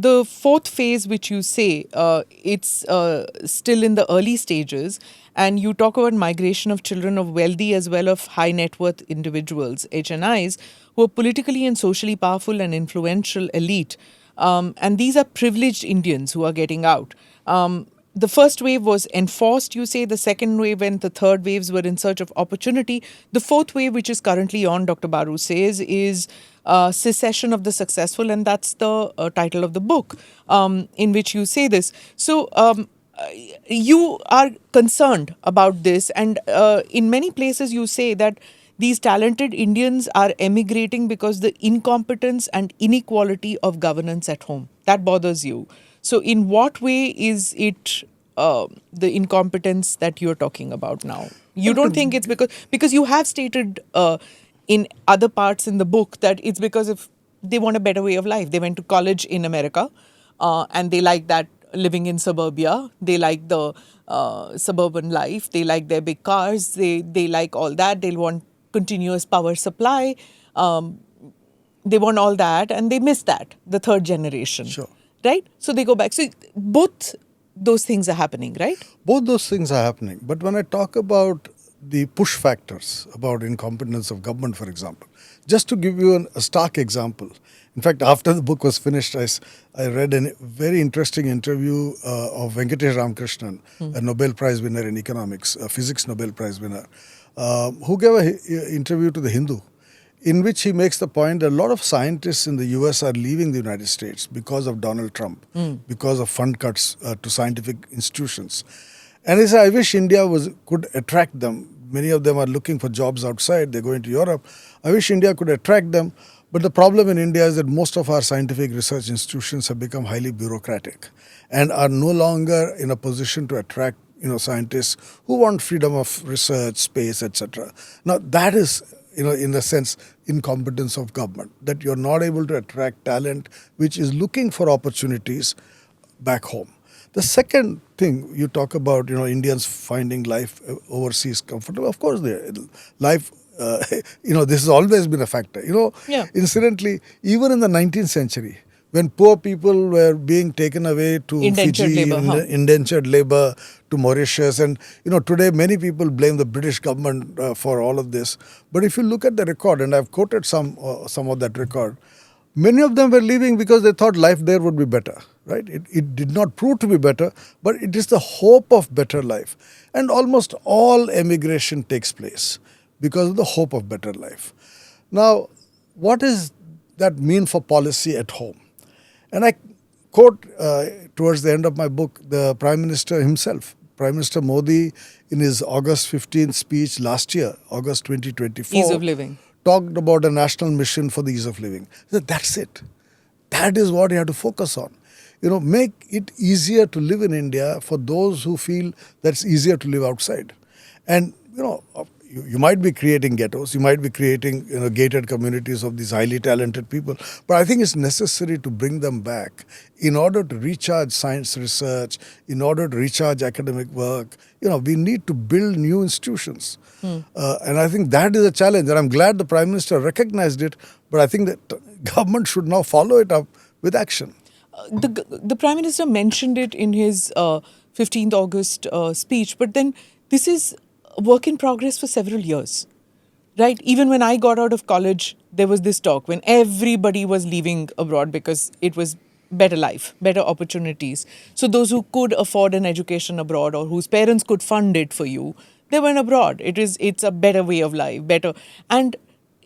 the fourth phase, which you say, it's still in the early stages, and you talk about migration of children of wealthy as well of high net worth individuals, HNIs, who are politically and socially powerful and influential elite. And these are privileged Indians who are getting out. The first wave was enforced, you say. The second wave and the third waves were in search of opportunity. The fourth wave, which is currently on, Dr. Baru says, is secession of the successful. And that's the title of the book in which you say this. So you are concerned about this. And in many places, you say that these talented Indians are emigrating because the incompetence and inequality of governance at home. That bothers you. So in what way is it the incompetence that you're talking about now? You don't think it's because you have stated in other parts in the book that it's because if they want a better way of life. They went to college in America and they like that living in suburbia. They like the suburban life. They like their big cars. They like all that. They want continuous power supply. They want all that and they miss that, the third generation. Sure. Right? So they go back. So both those things are happening, right? Both those things are happening. But when I talk about the push factors, about incompetence of government, for example, just to give you a stark example. In fact, after the book was finished, I read a very interesting interview of Venkatesh Ramakrishnan, a Nobel Prize winner in economics, a physics Nobel Prize winner, who gave an interview to The Hindu, in which he makes the point that a lot of scientists in the US are leaving the United States because of Donald Trump, because of fund cuts to scientific institutions. And he said, I wish India could attract them. Many of them are looking for jobs outside. They're going to Europe. I wish India could attract them. But the problem in India is that most of our scientific research institutions have become highly bureaucratic and are no longer in a position to attract scientists who want freedom of research, space, etc. Now, that is in a sense, incompetence of government, that you're not able to attract talent which is looking for opportunities back home. The second thing you talk about, Indians finding life overseas comfortable. Of course, life, this has always been a factor. Incidentally, even in the 19th century, when poor people were being taken away to indentured Fiji, labor, indentured labor, to Mauritius. And, today many people blame the British government for all of this. But if you look at the record, and I've quoted some of that record, many of them were leaving because they thought life there would be better, right? It did not prove to be better, but it is the hope of better life. And almost all emigration takes place because of the hope of better life. Now, what does that mean for policy at home? And I quote towards the end of my book the Prime Minister himself, Prime Minister Modi, in his August 15th speech last year, August 2024. Ease of living. Talked about a national mission for the ease of living. That's it. That is what you have to focus on. Make it easier to live in India for those who feel that's easier to live outside. And, you might be creating ghettos, you might be creating gated communities of these highly talented people, but I think it's necessary to bring them back in order to recharge science research, in order to recharge academic work. We need to build new institutions. And I think that is a challenge, and I'm glad the Prime Minister recognized it, but I think that government should now follow it up with action. The Prime Minister mentioned it in his 15th August speech, but then this is work in progress for several years, right? Even when I got out of college, there was this talk when everybody was leaving abroad because it was better life, better opportunities. So those who could afford an education abroad or whose parents could fund it for you, they went abroad. It's a better way of life, better. And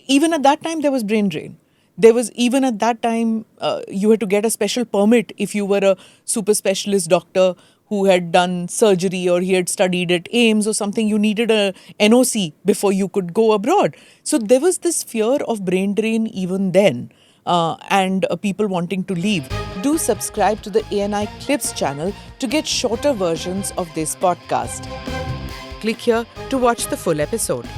even at that time, there was brain drain. There was even at that time, you had to get a special permit if you were a super specialist doctor who had done surgery or he had studied at AIIMS or something. You needed a NOC before you could go abroad. So there was this fear of brain drain even then and people wanting to leave. Do subscribe to the ANI Clips channel to get shorter versions of this podcast. Click here to watch the full episode.